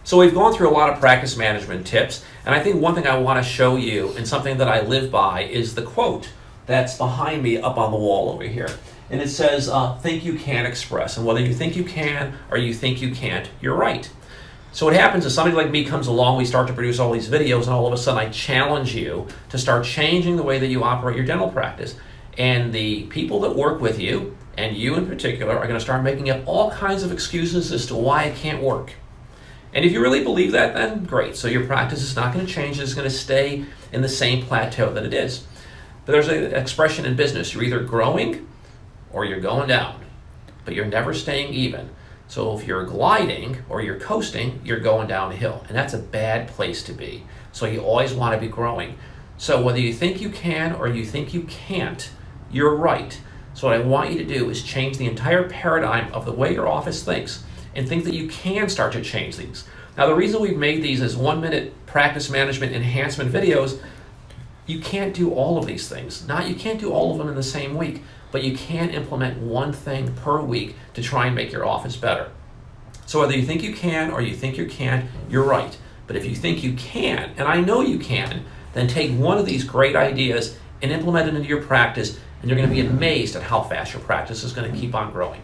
So we've gone through a lot of practice management tips, and I think one thing I want to show you, and something that I live by, is the quote that's behind me up on the wall over here. And it says, think you can express. And whether you think you can or you think you can't, you're right. So what happens is somebody like me comes along, we start to produce all these videos, and all of a sudden I challenge you to start changing the way that you operate your dental practice. And the people that work with you, and you in particular, are going to start making up all kinds of excuses as to why it can't work. And if you really believe that, then great. So your practice is not going to change, it's going to stay in the same plateau that it is. But there's an expression in business, you're either growing or you're going down, but you're never staying even. So if you're gliding or you're coasting, you're going downhill, and that's a bad place to be. So you always want to be growing. So whether you think you can or you think you can't, you're right. So what I want you to do is change the entire paradigm of the way your office thinks and think that you can start to change these. Now the reason we've made these as 1-minute practice management enhancement videos, you can't do all of these things. You can't do all of them in the same week, but you can implement one thing per week to try and make your office better. So whether you think you can or you think you can't, you're right. But if you think you can, and I know you can, then take one of these great ideas and implement it into your practice, and you're going to be amazed at how fast your practice is going to keep on growing.